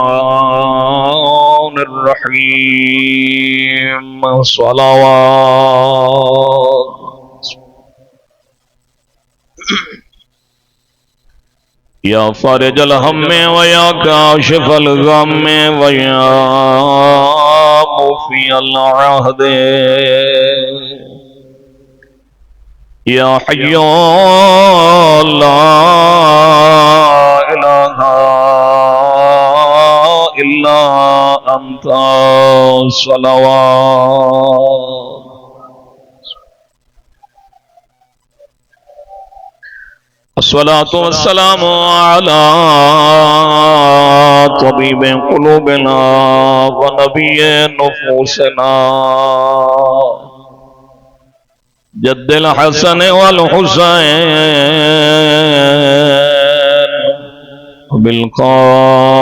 الرحمن الرحيم صلوات یا فارج الہم ویا کاشف الغم ویا مفی العہد یا حی لا الہ الا انت صلوات الصلاة والسلام على طبيب قلوبنا ونبي نفوسنا جد الحسن والحسين بالقاسم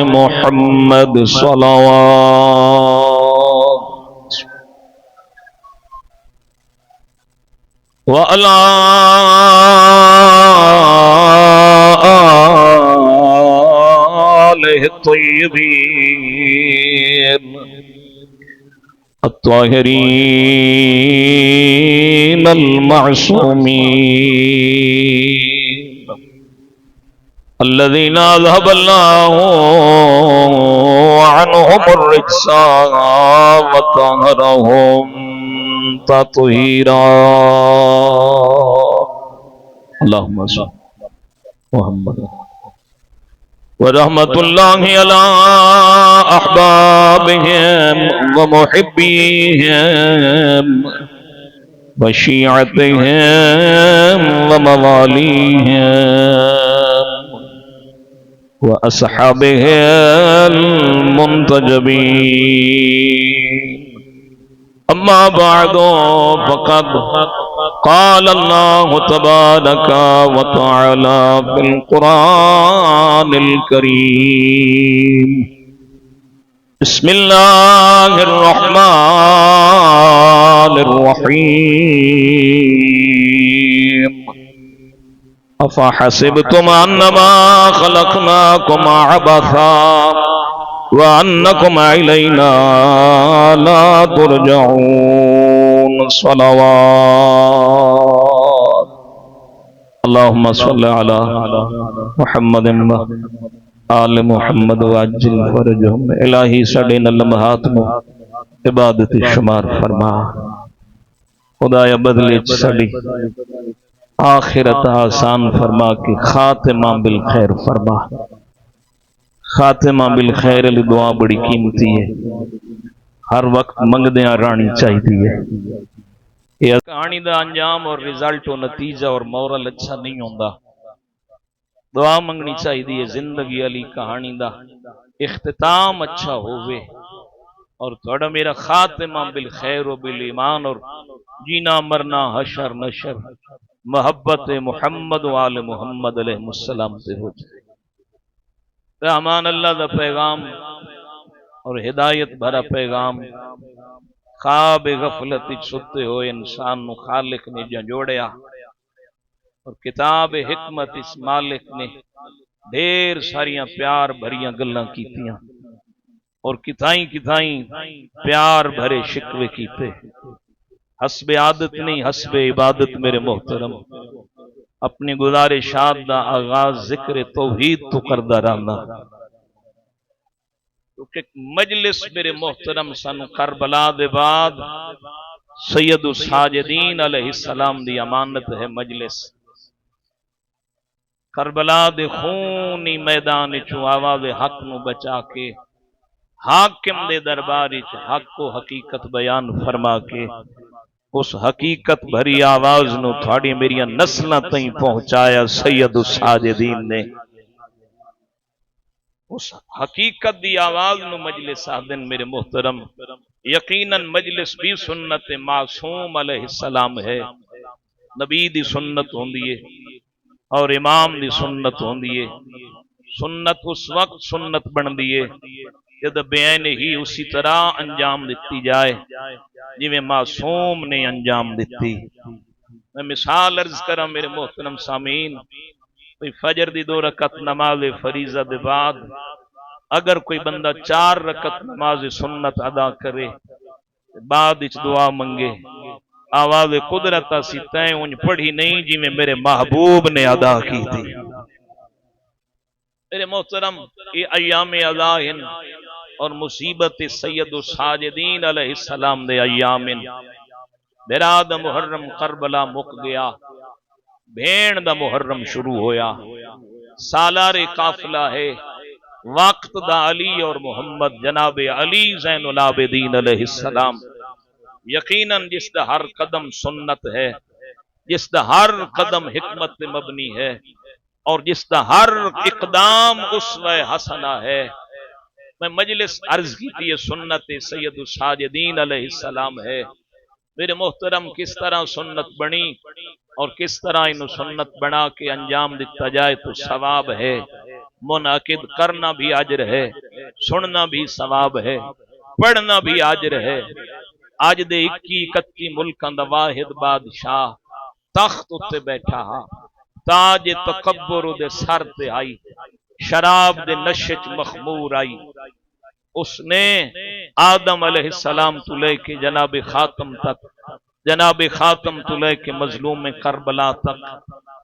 محمد صلوات وعلى آله الطيبين الطاهرين المعصومين الذين أذهب الله عنهم الرجس وطهرهم تطهيرا اللهم صل محمد ورحمة الله على أحبابهم ومحبيهم وشيعتهم ومواليهم وأصحابه المنتجبين أما بعد فقد قال الله تبارك وتعالى في القرآن الكريم بسم الله الرحمن الرحيم أفحسبتم أنما خلقناكم عبثا وأنكم إلينا لا ترجعون صلوات اللهم صل على محمد آل محمد وعجل فرجهم الہی ساڑے لمحات میں عبادت شمار فرما خدایا بدلے ساڑی آخرت آسان فرما کہ خاتمہ بالخیر فرما خاتمہ بالخیر علی دعا بڑی قیمتی ہے ہر وقت منگدیاں رانی چاہیے ہے یہ کہانی دا انجام اور رزلٹ و نتیجہ اور مورل اچھا نہیں ہوندہ دعا منگنی چاہیے زندگی علی کہانی دا اختتام اچھا ہوئے اور تھوڑا میرا خاتمہ بالخیر و بالایمان اور جینا مرنا حشر نشر محبت محمد و آل محمد علیہ السلام سے ہو جائے رحمان اللہ دا پیغام اور ہدایت بھرا پیغام خواب غفلت ستے ہوئے انسان نو خالق نے جنجوڑیا اور کتاب حکمت اس مالک نے ڈھیر ساریاں پیار بھریاں گلاں کیتیاں اور کتائیں پیار بھرے شکوے کیتے حسب عادت نہیں حسب عبادت میرے محترم اپنی گزارشات دا آغاز ذکر توحید تو کردہ رہنا کیونکہ مجلس میرے محترم سن کربلا دے بعد سید الساجدین علیہ السلام دی امانت ہے مجلس کربلا دے خونی میدان چو آواز حق نو بچا کے حاکم دے دربار حق کو حقیقت بیان فرما کے اس حقیقت بھری آواز نو تھاڑی میری نسلہ تئیں پہنچایا سید الساجدین نے اس حقیقت دی آواز نو مجلس آدن میرے محترم یقیناً مجلس بھی سنت معصوم علیہ السلام ہے نبی دی سنت ہوندیے اور امام دی سنت ہوندیے سنت اس وقت سنت بن دیے جد بیان ہی اسی طرح انجام دیتی جائے جی میں معصوم نے انجام دیتی میں مثال عرض کرا میرے محترم سامعین، فجر دی 2 رکعت نماز فریضہ دے بعد اگر کوئی بندہ 4 رکعت نماز سنت ادا کرے، بعد اچ دعا منگے، آواز قدرت سی تیں انج پڑھی نہیں جی میں میرے محبوب نے ادا کی تھی۔ میرے محترم یہ ایام اذاہن اور مصیبت سید الساجدین علیہ السلام دے ایام میرا دا محرم کربلا مک گیا، بھین دا محرم شروع ہویا، سالار قافلہ ہے، وقت دا علی اور محمد جناب علی زین العابدین علیہ السلام، یقیناً جس دا ہر قدم سنت ہے، جس دا ہر قدم حکمت مبنی ہے، اور جس دا ہر اقدام اسوہ حسنہ ہے۔ میں مجلس عرض کی تھی سنت سید الساجدین علیہ السلام ہے۔ میرے محترم کس طرح سنت بنی اور کس طرح انہوں سنت بنا کے انجام دیتا جائے تو ثواب ہے، منعقد کرنا بھی اجر ہے، سننا بھی ثواب ہے، پڑھنا بھی اجر ہے۔ آج دے 21 ملکاں دا واحد بادشاہ تخت اتے بیٹھا ہا، تاج تکبر دے سر تے آئی، شراب دے نشے چ مخمور آئی۔ اس نے آدم علیہ السلام تو لے کے جناب خاتم تو لے کے مظلوم کربلا تک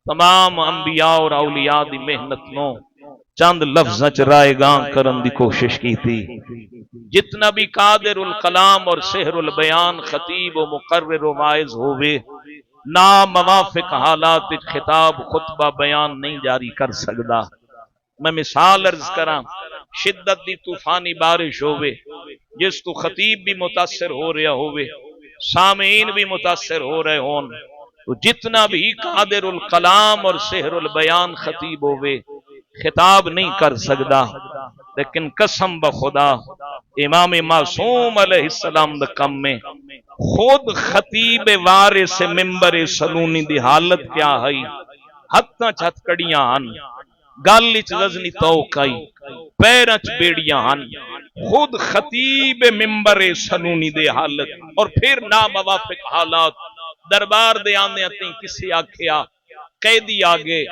تمام انبیاء اور اولیاء دی محنت نو چند لفظ چ رائے گاں کرن دی کوشش کی تھی۔ جتنا بھی قادر الکلام اور سحر البیان خطیب و مقرر و واعظ ہوئے، نا موافق حالات خطاب خطبہ بیان نہیں جاری کر سکتا۔ میں مثال عرض کراں، شدت دی طوفانی بارش ہوئے جس تو خطیب بھی متاثر ہو رہا ہوئے، سامعین بھی متاثر ہو رہے ہون، تو جتنا بھی قادر الکلام اور سحر البیان خطیب ہوئے خطاب نہیں کر سکتا، لیکن قسم بخدا امام معصوم علیہ السلام دا کم میں خود خطیب وارث ممبر سلونی دی حالت کیا ہے، ہتھاں چ ہتکڑیاں ہن، گل وچ وزنی توق آئی، پیراں چ بیڑیاں ہن، خود خطیب ممبر سلونی دے حالت، اور پھر ناموافق حالات دربار دے آنے آتے کسی آکھیا قیدی آگے،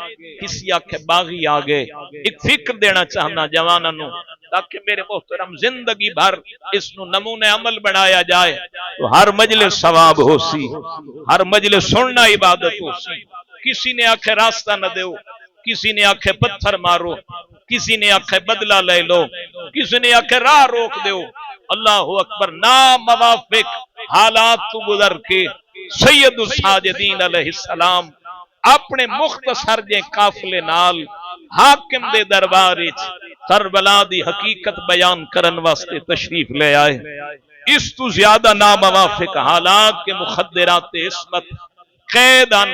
کسی آکھے باغی آگے۔ ایک فکر دینا چاہنا جواناں نو تاکہ میرے محترم زندگی بھر اس نو نمونے عمل بنایا جائے تو ہر مجلس ثواب ہو سی، ہر مجلس سننا عبادت ہو سی۔ کسی نے آکھے راستہ نہ دیو، کسی نے آکھے پتھر مارو، کسی نے آکھے بدلہ لے لو، کسی نے آکھے راہ روک دیو۔ اللہ اکبر، ناموافق حالات تو گزر کے سید الساجدین علیہ السلام اپنے مختصر جے قافلے نال حاکم دے دربار وچ کربلا دی حقیقت بیان کرن واسطے تشریف لے آئے۔ اس تو زیادہ ناموافق حالات کے مخدرات عصمت قیدن،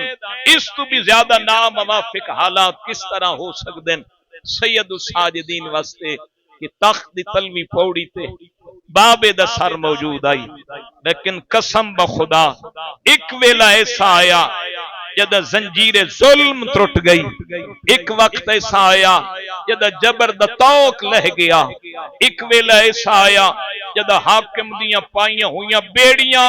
اس تو بھی زیادہ ناموافق حالات کس طرح ہو سکدن سید الساجدین واسطے کہ تخت دی تلوی پوڑی تے بابے دا سر موجود آئی۔ لیکن قسم بخدا ایک ویلا ایسا آیا جدہ زنجیر ظلم ٹوٹ گئی، ایک وقت ایسا آیا جدہ جبر دا توق لہ گیا، ایک ویلا ایسا آیا جدہ حاکم دیاں پائیاں ہویاں بیڑیاں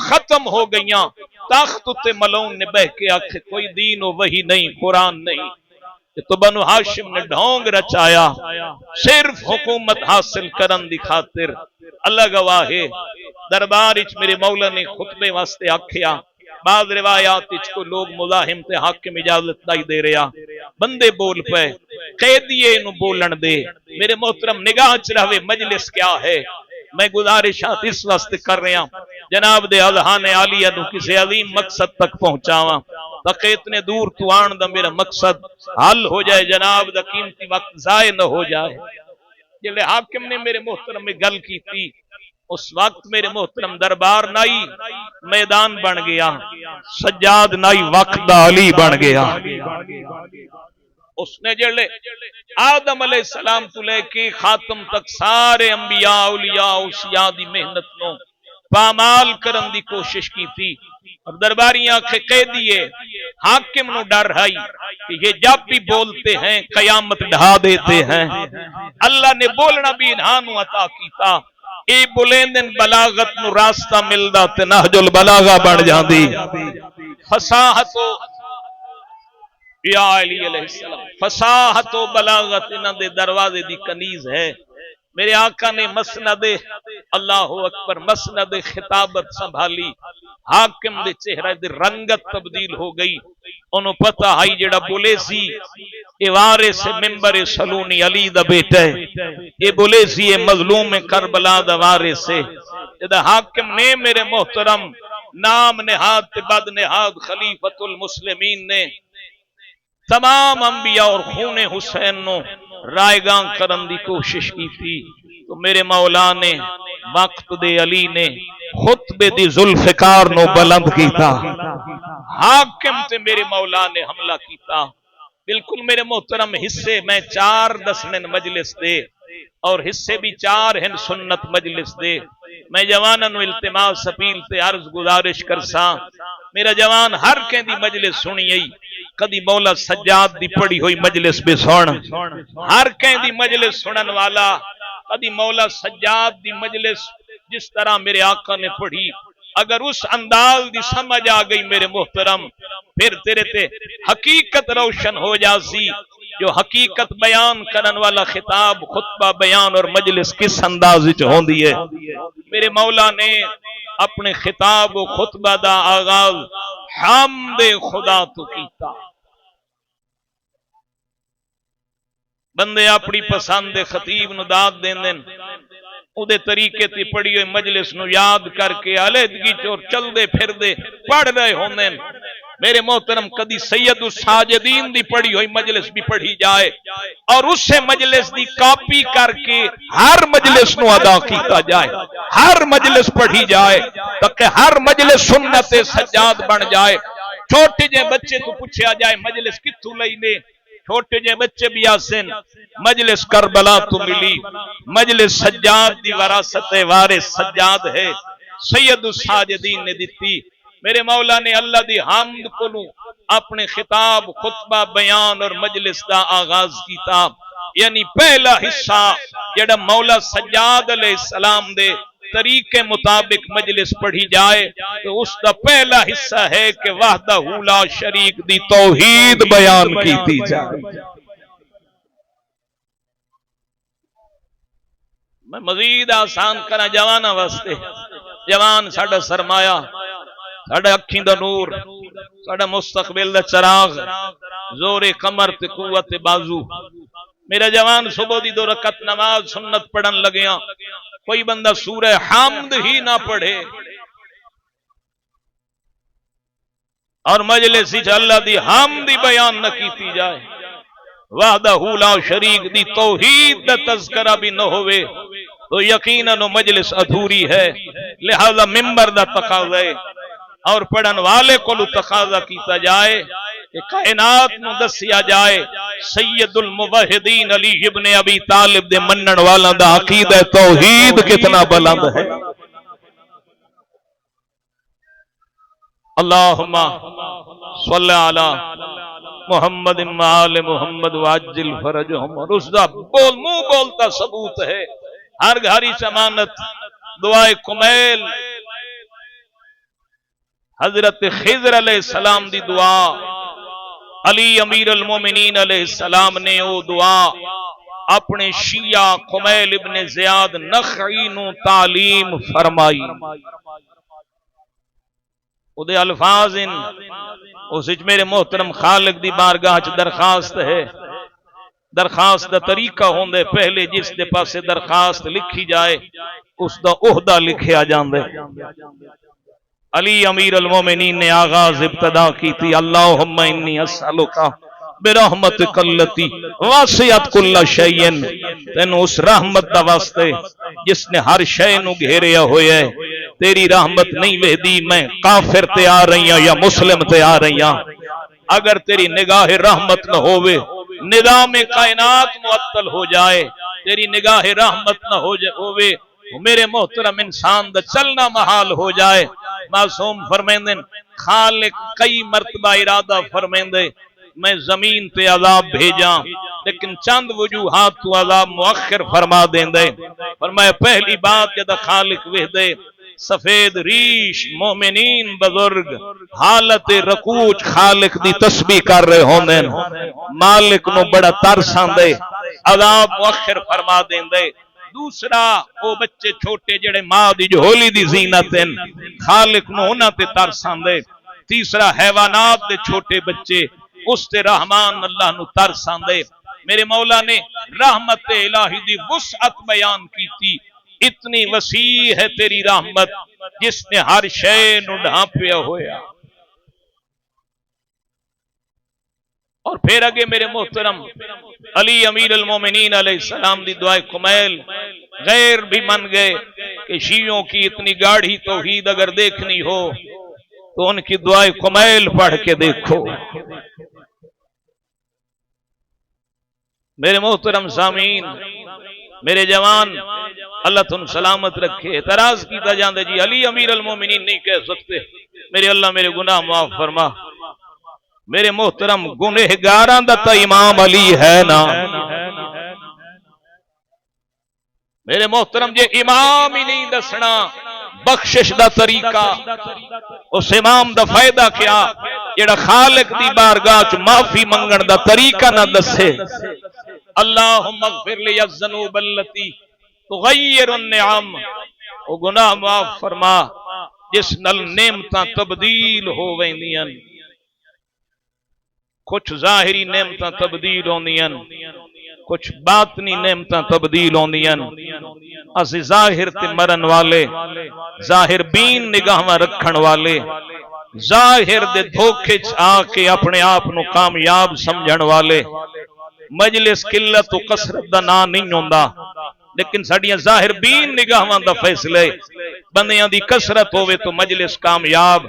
ختم ہو گئیاں، تخت تے ملون نے بہ کے آکھے کوئی دین و وحی نہیں، قرآن نہیں، تو بنو ہاشم نے ڈھونگ رچایا صرف حکومت حاصل کرن دی خاطر۔ اللہ گواہ ہے دربار وچ میرے مولا نے خطبے واسطے آکھیا، بعض روایات کو لوگ مزاحم تے حاکم اجازت نہیں دے رہا، بندے بول پے، قیدیے نو بولن دے۔ میرے محترم نگاہ چ رہے مجلس کیا ہے، میں گزارشات اس واسطے کر رہا جناب دے اذہان عالیہ نو کسی عظیم مقصد تک پہنچاواں تاکہ اتنے دور تو آن دا میرا مقصد حل ہو جائے، جناب دا قیمتی وقت ضائع نہ ہو جائے۔ جلے حاکم نے میرے محترم میں گل کی تھی، اس وقت میرے محترم دربار نائی میدان بن گیا، سجاد نائی وقت دا علی بن گیا۔ اس نے جڑے آدم علیہ السلام تو لے کے خاتم تک سارے انبیاء اولیاء اوصیاء دی محنت نو پامال کرن دی کوشش کی تھی، اور درباریاں کے قیدیے حاکم نو ڈر ہے کہ یہ جب بھی بولتے ہیں قیامت ڈھا دیتے ہیں۔ اللہ نے بولنا بھی انہاں نو عطا کیتا، اے بلندن بلاغت نو راستہ ملدا تے نہج البلاغہ بن جاندی فصاحت یا علی علیہ السلام فصاحت و بلاغت انہاں دے دروازے دی کنیز ہے میرے آقا نے مسند اللہ اکبر مسند خطابت سنبھالی حاکم دے چہرے دی رنگت تبدیل ہو گئی انہوں پتہ ہائی جڑا بولے سی اے وارث منبر سلونی علی دا بیٹا ہے اے بولے سی اے مظلوم کربلا دا وارث ہے جدا حاکم نے میرے محترم نام نہاد تے بد نہاد خلیفۃ المسلمین نے تمام انبیاء اور خون حسین نو رائے گاں کرن دی کوشش کی تھی تو میرے مولا نے وقت دے علی نے خطبے دی ذوالفقار نو بلند کیتا حاکم تے میرے مولا نے حملہ کیتا بالکل میرے محترم حصے میں 4 دسنن مجلس دے اور حصے بھی 4 ہیں سنت مجلس دے میں جوانن التماس اپیل تے عرض گزارش کرساں میرا جوان ہر کہیں دی مجلس سنی کدی مولا سجاد دی پڑھی ہوئی مجلس بھی سن ہر کہیں دی مجلس سنن والا کدی مولا سجاد دی مجلس جس طرح میرے آقا نے پڑھی اگر اس انداز دی سمجھ آ گئی میرے محترم پھر تیرے تے حقیقت روشن ہو جاسی جو حقیقت بیان کرن والا خطاب خطبہ بیان اور مجلس کس انداز وچ ہوندی ہے میرے مولا نے اپنے خطاب و خطبہ دا آغاز حمد خدا تو کیتا بندے اپنی پسند خطیب نو داد دین دین او دے طریقے تی پڑھی ہوئی مجلس نو یاد کر کے علیحدگی چور چل دے پھر دے پڑھ رہے ہوندے میرے محترم کدی سید الساجدین دی پڑھی ہوئی مجلس بھی پڑھی جائے اور اس سے مجلس دی کاپی کر کے ہر مجلس نو ادا کیتا جائے ہر مجلس پڑھی جائے تاکہ ہر مجلس سنت سجاد بن جائے چھوٹے جے بچے تو پوچھا جائے مجلس کتھوں لئی نے چھوٹے جے بچے بھی آسن مجلس کربلا تو ملی مجلس سجاد دی وراثت وارث سجاد ہے سید الساجدین نے دیتی میرے مولا نے اللہ دی حمد کو اپنے خطاب خطبہ بیان اور مجلس دا آغاز کیتا یعنی پہلا حصہ جڑا مولا سجاد علیہ السلام دے طریقے مطابق مجلس پڑھی جائے تو اس دا پہلا حصہ ہے کہ وحدہ لا شریک دی توحید بیان کیتی جائے میں مزید آسان کرنا جوانا واسطے جوان ساڈا سرمایہ ساڈا اکھیں دا نور ساڈا مستقبل دا چراغ زور کمر تے قوت بازو میرا جوان صبح دی 2 رکعت نماز سنت پڑھن لگیاں کوئی بندہ سورہ حمد ہی نہ پڑھے اور مجلس وچ اللہ دی حمد دی بیان نہ کیتی جائے وحدہ لا شریک دی توحید دا تذکرہ بھی نہ ہوئے تو یقیناً مجلس ادھوری ہے لہذا منبر دا تقاضا ہے اور پڑھن والے کو تقاضا کیتا جائے کہ کائنات نو دسیا جائے سید الموحدین علی ابن ابی طالب دے منن والا دا عقیدہ توحید کتنا بلند ہے اللہم صلی علی محمد وآل محمد وعجل فرجہم اور اس دا بول منہ بولتا ثبوت ہے ہر گھری ضمانت دعائے کمیل حضرت خضر علیہ السلام دی دعا علی امیر المومنین علیہ السلام نے وہ دعا اپنے شیعہ قمیل ابن زیاد نخعی نو تعلیم فرمائی او دے الفاظ ان اس وچ میرے محترم خالق دی بارگاہ چ درخواست ہے درخواست دا طریقہ ہوندے پہلے جس دے پاسے درخواست لکھی جائے اس دا عہدہ لکھیا جاندے علی امیر المومنین نے آغاز ابتدا کی تھی اللہم انی اسألوکا برحمتک اللتی واسعت کل شیئن تینو اس رحمت دا واسطے جس نے ہر شے نو گھیریا ہویا ہے تیری رحمت نہیں وہدی میں کافر تے آ رہی ہوں یا مسلم تے آ رہی ہوں اگر تیری نگاہ رحمت نہ ہوئے نظام کائنات معطل ہو جائے تیری نگاہ رحمت نہ ہوئے میرے محترم انسان دا چلنا محال ہو جائے معصوم فرمیندن خالق کئی مرتبہ ارادہ فرمیندے میں زمین تے عذاب بھیجاں لیکن چند وجوہات تو عذاب مؤخر فرما دیندے. فرمایا پہلی بات جدا خالق وحدے سفید ریش مومنین بزرگ حالت رکوع خالق دی تسبیح کر رہے ہوندے مالک نو بڑا ترس آندے عذاب مؤخر فرما دیندے. دوسرا وہ بچے چھوٹے جڑے ماں دی جھولی دی زینت ہیں خالق نو انہاں تے ترس آندے. تیسرا حیوانات دے چھوٹے بچے اس تے رحمان اللہ نو ترس آندے. میرے مولا نے رحمت الہی دی وسعت بیان کی تھی. اتنی وسیع ہے تیری رحمت جس نے ہر شے نو ڈھانپیا ہویا. اور پھر اگے میرے محترم علی امیر المومنین علیہ السلام دی دعائے کمیل غیر بھی من گئے کہ شیعوں کی اتنی گاڑھی توحید اگر دیکھنی ہو تو ان کی دعائے کمیل پڑھ کے دیکھو. میرے محترم سامعین میرے جوان اللہ تم سلامت رکھے. اعتراض کیتا جاندے جی علی امیر المومنین نہیں کہہ سکتے. میرے اللہ میرے گناہ معاف فرما. میرے محترم گنہگاراں دا تا امام علی ہے نا. میرے محترم جے امام ہی نہیں دسنا بخشش دا طریقہ اس امام دا فائدہ کیا جڑا خالق دی بارگاہ چ معافی منگن دا طریقہ نہ دسے. اللہم اغفر لی الذنوب التی تغیر النعم. او گناہ معاف فرما جس نال نعمتاں تبدیل ہو ویندیاں. کچھ ظاہری نعمتاں تبدیل ہوندیاں کچھ باطنی نعمتاں تبدیل ہوندیاں. اسی ظاہر تے مرن والے ظاہر بین نگاہاں رکھن والے ظاہر دے دھوکے چ آ کے اپنے آپ نو کامیاب سمجھن والے مجلس قلت و کثرت دا نا نہیں ہوندا لیکن ساڈیاں ظاہر بین نگاہاں دا فیصلے بندیاں دی کثرت ہوے تو مجلس کامیاب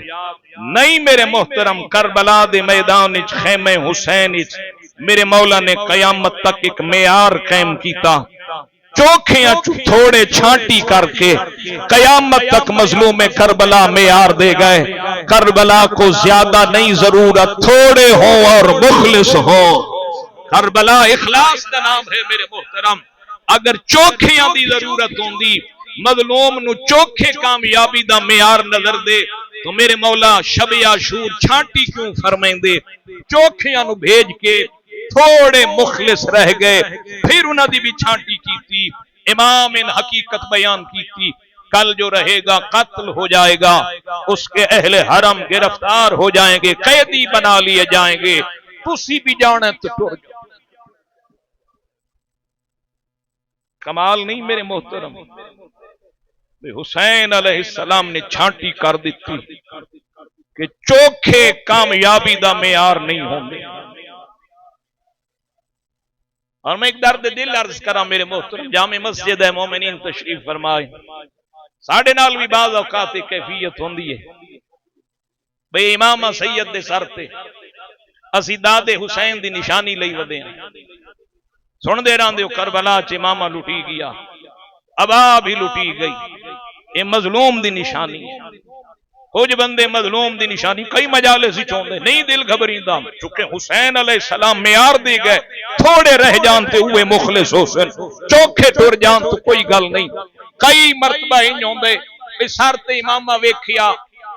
نہیں. میرے محترم کربلا دے میدان وچ خیمے حسین وچ میرے مولا نے قیامت تک ایک معیار قائم کیتا. چوکھیاں تھوڑے چھانٹی کر کے قیامت تک مظلوم کربلا معیار دے گئے. کربلا کو زیادہ نہیں ضرورت تھوڑے ہوں اور مخلص ہوں. کربلا اخلاص کا نام ہے میرے محترم. اگر چوکھیاں دی ضرورت ہوندی مظلوم نو چوکھے کامیابی دا معیار نظر دے تو میرے مولا شب عاشور چھانٹی کیوں فرمائندے. چوکھیاں نو بھیج کے تھوڑے مخلص رہ گئے پھر انہاں دی بھی چھانٹی کی تھی. امام ان حقیقت بیان کی تھی کل جو رہے گا قتل ہو جائے گا اس کے اہل حرم گرفتار ہو جائیں گے قیدی بنا لیے جائیں گے. تسی بھی جانا تو ٹر جاؤ. کمال نہیں میرے محترم. حسین علیہ السلام نے چھانٹی کر دیتی کہ چوکھے کامیابی دا معیار نہیں ہوں گے. اور میں ایک درد دل عرض کراں میرے محترم جامع مسجد ہے مومنین تشریف فرمائے. ساڑھے نال بھی بعض اوقات کیفیت ہوندی ہے بھئی امام سید دے سر تے اسی داد حسین دی نشانی لئی ودے ہیں. سن دے رہاں دیو کربلا چ امامہ لٹی گیا ابا بھی لٹی گئی. یہ مظلوم دی نشانی ہے. کچھ بندے مظلوم دی نشانی کئی مجالس ہی چوندے نہیں دل گھبریندہ چونکہ حسین علیہ السلام معیار دے گئے تھوڑے رہ جانتے ہوئے مخلص حسین چوکھے ٹر جان تو کوئی گل نہیں. کئی مرتبہ ہی ہوندے اس سر تے امامہ ویکھیا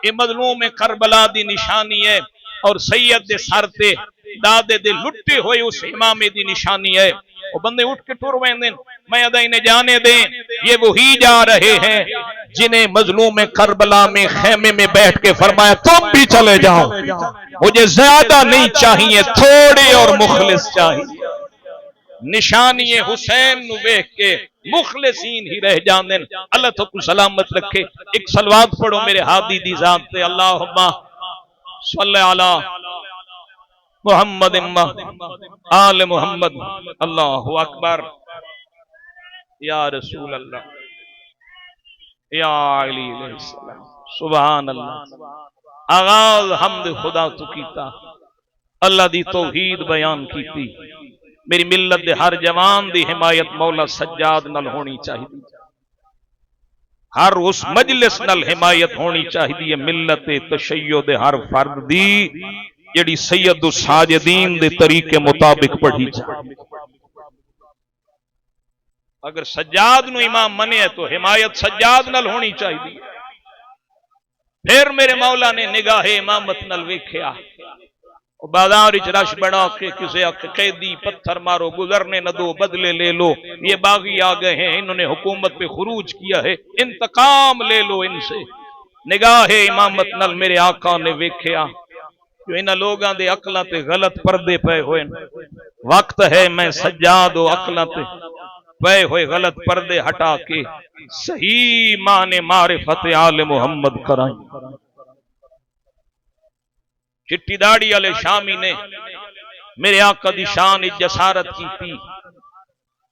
یہ مظلوم کربلا دی نشانی ہے اور سید دے سر تے دادے دے لٹے ہوئے اس امام دی نشانی ہے. وہ بندے اٹھ کے ٹر ویندے میں ادا انہیں جانے دیں یہ وہی جا رہے ہیں جنہیں مظلوم کربلا میں خیمے میں بیٹھ کے فرمایا تم بھی چلے جاؤ مجھے زیادہ نہیں چاہیے تھوڑے اور مخلص چاہیے. نشانی حسین نو دیکھ کے مخلصین ہی رہ جاندے. اللہ تو کو سلامت رکھے. ایک صلوات پڑھو میرے ہادی دی ذات تے اللہم صلی علی محمد آل محمد. اللہ اکبر یا رسول اللہ یا علی علیہ السلام. سبحان اللہ. آغاز حمد خدا تو کیتا اللہ دی توحید بیان کیتی. میری ملت دے ہر جوان دی حمایت مولا سجاد نال ہونی چاہیے. ہر اس مجلس نال حمایت ہونی چاہیے ملت تشیع دے ہر فرد دی جڑی سید الساجدین دے طریقے مطابق پڑھی جائے. اگر سجاد نو امام منے ہے تو حمایت سجاد نال ہونی چاہیے. پھر میرے مولا نے نگاہ امامت نال ویکھیا، بازار وچ رش بڑا کے کسے قیدی پتھر مارو، گزرنے نہ دو، بدلے لے لو، یہ باغی آ گئے ہیں، انہوں نے حکومت پہ خروج کیا ہے، انتقام لے لو ان سے. نگاہ امامت نال میرے آقا نے ویکھیا جو انہاں لوگاں دے عقلاں تے غلط پردے پے ہوئے، وقت ہے میں سجاد و عقلاں تے پے ہوئے غلط پردے ہٹا کے صحیح معنی معرفت آل محمد کرائیں. چٹی داڑھی والے شامی نے میرے آقا دی شان جسارت کی تھی.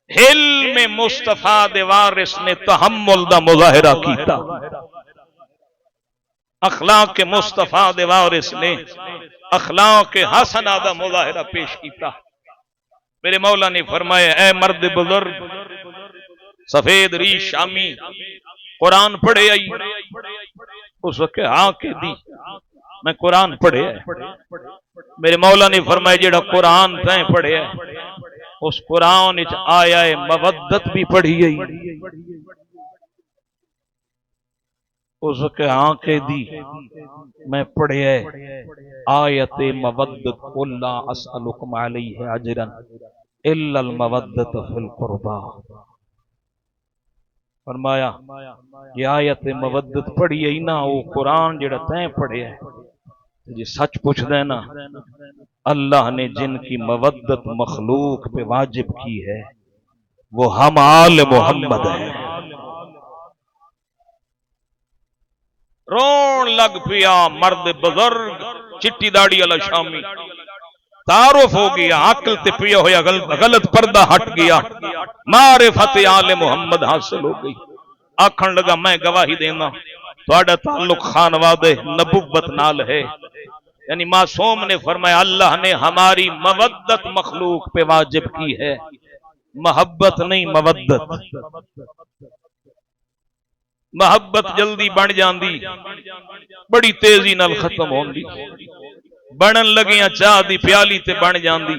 حلم مصطفیٰ دے وارث نے تحمل دا مظاہرہ کیتا. اخلاق مصطفیٰ دے وارث نے اخلاق حسنہ دا مظاہرہ پیش کیتا. میرے مولا نے فرمایا اے مرد بزرگ سفید ریش شامی قرآن پڑھے آئی. اس وقت ہاں کہ دی میں قرآن پڑھے ہے. میرے مولا نے فرمایا جڑا قرآن تیں پڑھے ہے اس قرآن وچ آیا ہے مودت بھی پڑھی گئی. اس وقت ہاں کہ دی میں پڑھے ہے آیت مودت قل لا اسألکم علیہ اجرا الا المودت فی القربا. فرمایا یہ آیت مودت پڑھی ہے نا وہ قرآن جڑا تیں پڑھے ہے جی سچ پوچھ دینا اللہ نے جن کی مودت مخلوق پہ واجب کی ہے وہ ہم آل محمد ہیں. رون لگ پیا مرد بزرگ چٹی داڑھی والا شامی. تعارف ہو گیا، عقل تے پیا ہویا غلط پردہ ہٹ گیا، معرفت آل محمد حاصل ہو گئی. آکھن لگا میں گواہی دینا تہاڈا تعلق خانوادہ نبوت نال ہے. یعنی معصوم نے فرمایا اللہ نے ہماری مودت مخلوق پہ واجب کی ہے، محبت نہیں مودت. محبت جلدی بن جاندی بڑی تیزی نال ختم ہوندی. بنن لگیاں چاہ دی پیالی تے بن جاندی،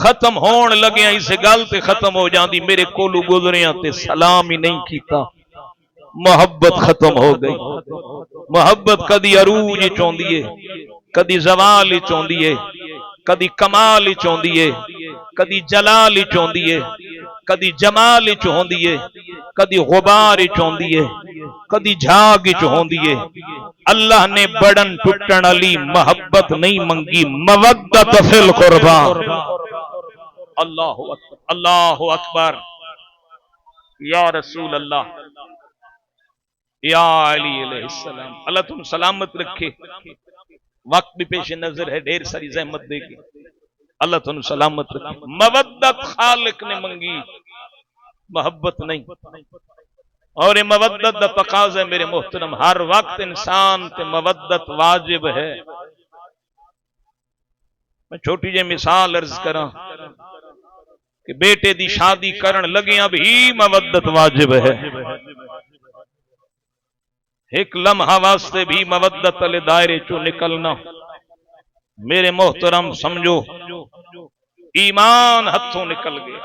ختم ہون لگیاں اس گل تے ختم ہو جاندی. میرے کولو گزریاں تے سلام ہی نہیں کیتا، محبت ختم ہو گئی. محبت کدی عروج چوندی ہے، کدی زوال چوندی ہے، کدی کمال چوندی ہے، کدی جلال چوندی ہے، کدی جمال چوندی ہے، کدی غبار چوندی ہے، کدی جھاگ چوندی ہے. اللہ نے بڑن ٹٹن علی محبت نہیں منگی، مودت فی القربا. اللہ اکبر اللہ اکبر یا رسول اللہ یا علی علیہ السلام. اللہ تم سلامت رکھے. وقت بھی پیش نظر ہے، ڈھیر ساری زحمت دے گی. اللہ تم سلامت رکھے. مودت خالق نے منگی، محبت نہیں. اور یہ مودت دا تقاضا ہے میرے محترم، ہر وقت انسان تے مودت واجب ہے. میں چھوٹی جی مثال عرض کراں کہ بیٹے دی شادی کرن لگیاں بھی مودت واجب ہے. ایک لمحہ واسطے بھی مودت والے دائرے چوں نکلنا میرے محترم سمجھو ایمان ہتھوں نکل گیا.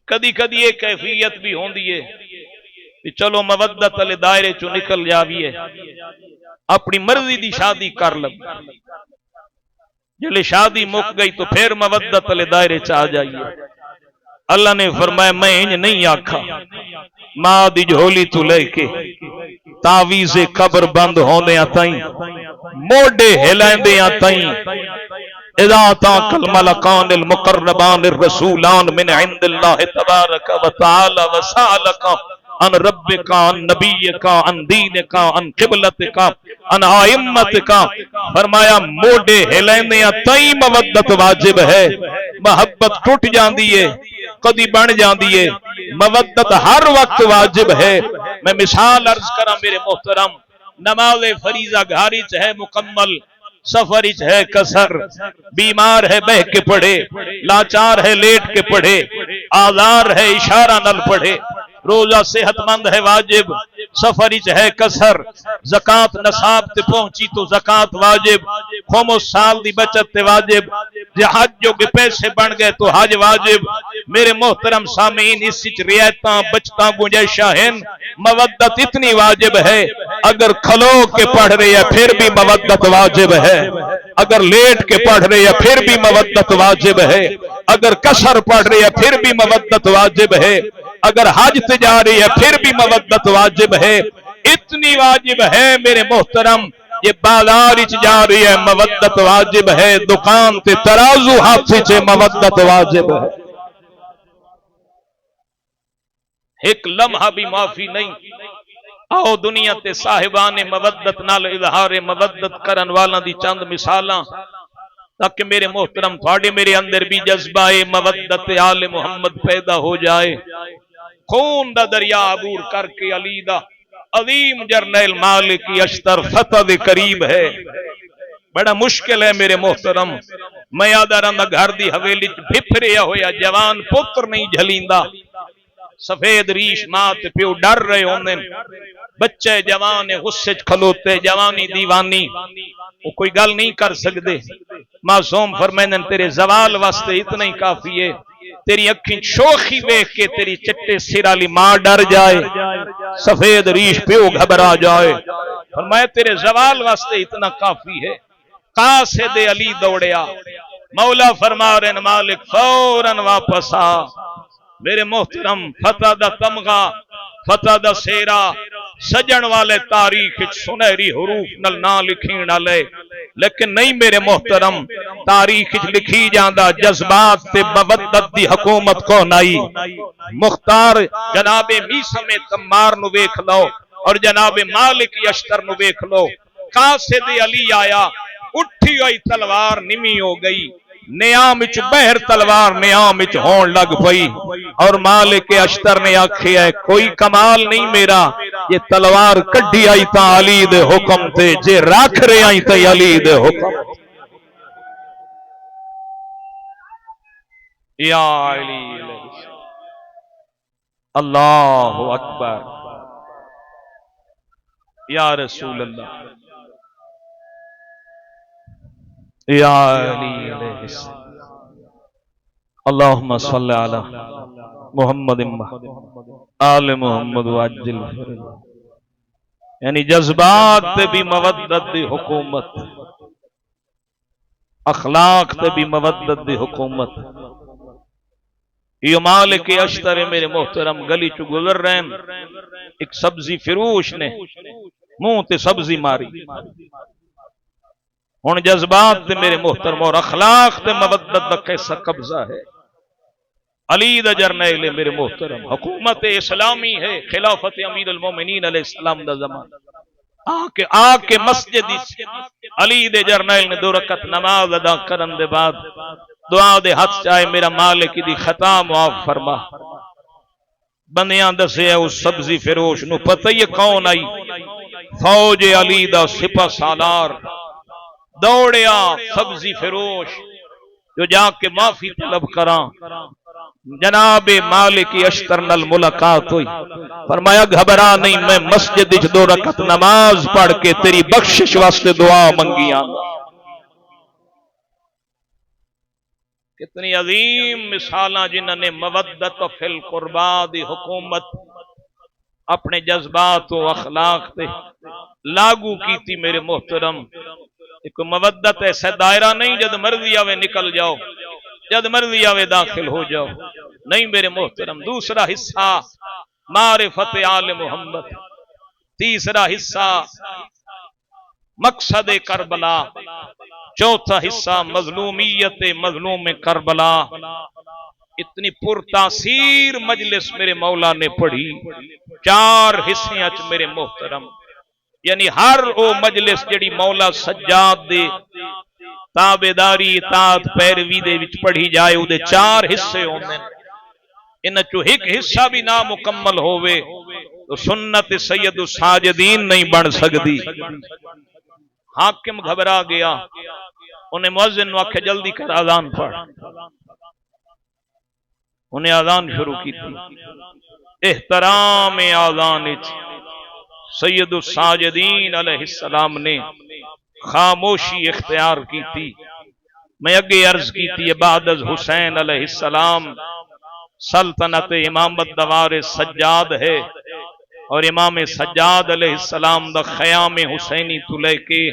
کدی کدی یہ کیفیت بھی ہوندی ہے کہ چلو مودت والے دائرے چوں نکل جاویے، اپنی مرضی دی شادی کر لگ. جلے شادی مک گئی تو پھر مودت والے دائرے چ آ جائیے. اللہ نے فرمایا میں انج نہیں آکھا ماں دی جھولی تو لے کے تعویذ قبر بند ہوندیاں تائیں موڈے ہلیندیاں تائیں اذا تاق الملکان المقربان الرسولان من عند اللہ تبارک و تعالی وسالک ان ربک ان نبیک ان دینک ان قبلتک ان ائمتک. فرمایا موڈے ہلیندیاں تائیں مودت واجب ہے. محبت ٹوٹ جاندی ہے، کدی بن جاندی ہے. مودت ہر وقت واجب ہے. میں مثال عرض کراں میرے محترم، نماز فریضہ گھاری چ ہے مکمل، سفر چ ہے کسر، بیمار ہے بہ کے پڑھے، لاچار ہے لیٹ کے پڑھے، آزار ہے اشارہ نل پڑھے. روزہ صحت مند ہے واجب، سفر چ ہے کسر. زکات نصاب تے پہنچی تو زکات واجب. خمس سال دی بچت تے واجب، جے حج جو کے پیسے بن گئے تو حج واجب۔ میرے محترم سامعین اس وچ رعایتاں بچتاں گنجائشاں ہیں، مودت اتنی واجب ہے، اگر کھلو کے پڑھ رہے ہیں پھر بھی مودت واجب ہے، اگر لیٹ کے پڑھ رہے ہیں پھر بھی مودت واجب ہے، اگر کسر پڑھ رہے ہیں پھر بھی مودت واجب ہے، اگر حج تے جا رہی ہے پھر بھی مودت واجب ہے۔ اتنی واجب ہے میرے محترم، یہ بازار وچ جا رہی ہے مودت واجب ہے، دکان تے ترازو ہاتھ وچ مودت واجب ہے۔ ایک لمحہ بھی معافی نہیں۔ آؤ دنیا تے صاحبان مودت نال اظہار مودت کرن والاں دی چند مثالاں، تاکہ میرے محترم تھوڑے میرے اندر بھی جذبہ مودت آل محمد پیدا ہو جائے۔ خون دا دریا عبور کر کے علی دا عظیم جرنیل مالک اشتر فتح دے قریب ہے۔ بڑا مشکل ہے میرے محترم، میں یاد رہندا گھر دی حویلی بھپھریا ہویا جوان پتر نہیں جھلیندا، سفید ریش ماں تے پیو ڈر رہے ہوندے، بچے جوان غصے چ کھلوتے، جوانی دیوانی، وہ کوئی گل نہیں کر سکدے۔ معصوم فرمائندے تیرے زوال واسطے اتنا ہی کافی ہے، تیری اکھیں شوخی دیکھ کے تیری چٹے سر والی ماں ڈر جائے، سفید ریش پیو گھبرا جائے۔ فرمایا تیرے زوال واسطے اتنا کافی ہے۔ قاصد علی دوڑیا، مولا فرما رہے ہیں مالک فوراً واپس آ۔ میرے محترم فتح دا تمغہ، فتح دا سیرا سجن والے تاریخ سنہری حروف نل نہ لکھین والے، لیکن نہیں میرے محترم، تاریخ لکھی جاندا جذبات تے مودت دی حکومت کو نائی۔ مختار جناب میسم تمار نو ویکھ لو اور جناب مالک اشتر نو ویکھ لو۔ قاصد علی آیا، اٹھی ہوئی تلوار نمی ہو گئی، نیام وچ بہر تلوار نیام وچ ہون لگ پئی، اور مالک اشتر نے آکھیا ہے کوئی کمال نہیں میرا، یہ تلوار کڈی آئی تا علی دے حکم تے، جے رکھ رہے آئی تا علی دے حکم۔ یا علی اللہ اکبر، یا رسول اللہ، یا علی علیہ السلام۔ اللہم صلی علی محمد آل محمد وعجل فرج۔ یعنی جذبات تے بھی مودت دی حکومت، اخلاق تے بھی مودت دی حکومت۔ یہ مالک اشتر میرے محترم گلی چو گزر رہے ہیں، ایک سبزی فروش نے منہ تے سبزی ماری۔ ہن جذبات تے میرے محترم اور اخلاق تے مودت دا کیسا قبضہ ہے۔ علی دا جرنیل میرے محترم، حکومت اسلامی ہے، خلافت امیر المومنین علیہ السلام دا زمان، آ کے مسجد علی دے جرنیل نے 2 رکعت نماز ادا کرن دے بعد دعا دے ہاتھ چاہے میرا مالک دی خطا معاف فرما۔ بندیاں دسے اس سبزی فروش نو پتہ یہ کون آئی، فوج علی دا سپہ سالار دوڑیا سبزی فروش جو جا کے معافی طلب کراں۔ جناب مالک اشتر نال ملاقات ہوئی، فرمایا گھبرا نہیں، میں مسجد 2 رکعت نماز پڑھ کے تیری بخشش واسطے دعا منگیاں۔ کتنی عظیم مثالاں جنہاں نے مودت فی القربا دی حکومت اپنے جذبات و اخلاق تے لاگو کیتی میرے محترم۔ ایک مودت ایسا دائرہ نہیں جد مرضی آوے نکل جاؤ، جد مرضی آوے داخل ہو جاؤ، نہیں میرے محترم۔ دوسرا حصہ معرفت آل محمد، تیسرا حصہ مقصد کربلا، چوتھا حصہ مظلومیت مظلوم کربلا۔ اتنی پرتاثیر مجلس میرے مولا نے پڑھی، 4 حصے اچ میرے محترم، یعنی ہر او مجلس جڑی مولا سجاد دے تابیداری اطاعت پیروی دے وچ پڑھی جائے، او دے 4 حصے ہوندے، ان چو ایک حصہ بھی نامکمل ہوئے تو سنت سید الساجدین نہیں بن سکتی۔ حاکم گھبرا گیا، انہیں مؤذن نو آکھے جلدی کر اذان پڑھ، انہیں اذان شروع کی تھی۔ احترام اذان سید الساجدین علیہ السلام نے خاموشی اختیار کی تھی. میں اگے عرض کی تھی بعد از حسین علیہ السلام سلطنت امامت دوار سجاد ہے، اور امام سجاد علیہ السلام دا خیام حسینی تو لے کے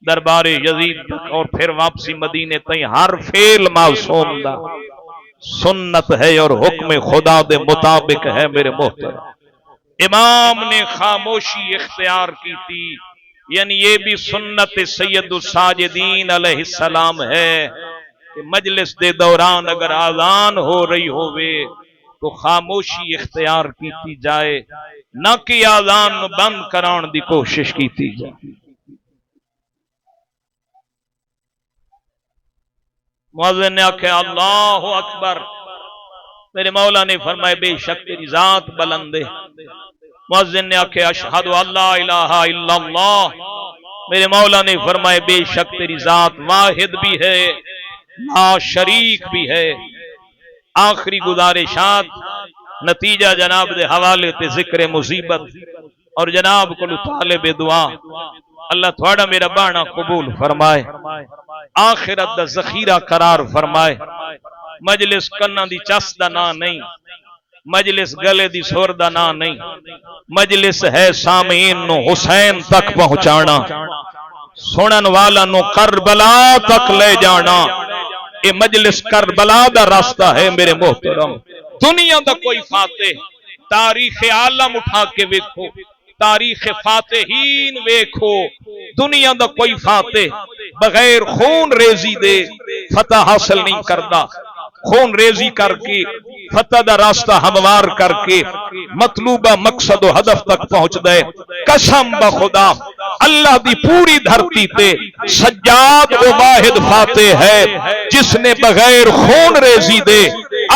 دربار یزید تک اور پھر واپسی مدینے تئیں ہر فعل معصوم دا سنت ہے اور حکم خدا دے مطابق ہے. میرے محترم امام نے خاموشی اختیار کی تھی، یعنی یہ بھی سنت سید الساجدین علیہ السلام ہے کہ مجلس دے دوران اگر اذان ہو رہی ہوئے تو خاموشی اختیار کی جائے، نہ کہ اذان بند کران دی کوشش کی جائے. مؤذن نے آکھا اللہ اکبر، میرے مولا نے فرمائے بے شک تیری ذات بلند ہے. مؤذن نے آکھا اشہد اللہ الہ الا اللہ، میرے مولا نے فرمائے بے شک تیری ذات واحد بھی ہے لا شریک بھی ہے. آخری گزارشات نتیجہ جناب دے حوالے تے ذکر مصیبت اور جناب کو طالب دعا اللہ تھوڑا میرا بانا قبول فرمائے، آخرت دا ذخیرہ قرار فرمائے. مجلس کنا دی چس دا نا نہیں، مجلس گلے دی سور دا نا نہیں، مجلس ہے سامعین نو حسین تک پہنچانا، سنن والا نو کربلا تک لے جانا. اے مجلس کربلا دا راستہ ہے. میرے محترم دنیا دا کوئی فاتح تاریخ عالم اٹھا کے ویکھو، تاریخ فاتحین ویکھو، دنیا دا کوئی فاتح بغیر خون ریزی دے فتح حاصل نہیں کرتا. خون ریزی کر کے فتح دا راستہ ہموار کر کے مطلوبہ مقصد و ہدف تک پہنچ دے. قسم بخدا اللہ دی پوری دھرتی تے سجاد و واحد فاتح ہے جس نے بغیر خون ریزی دے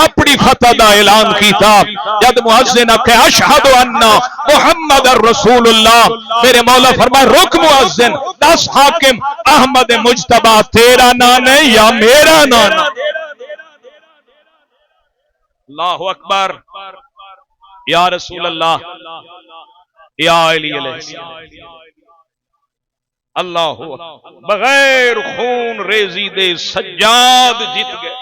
اپنی فتح دا اعلان کیتا. جد مؤذن کہ اشہد ان محمد الرسول اللہ، میرے مولا فرمائے رک مؤذن، دس حاکم احمد مجتبی تیرا نام ہے یا میرا نام ہے؟ اللہ اکبر، یا رسول اللہ، یا علی علیہ السلام. اللہ اکبر، بغیر خون ریزی دے سجاد جیت گئے.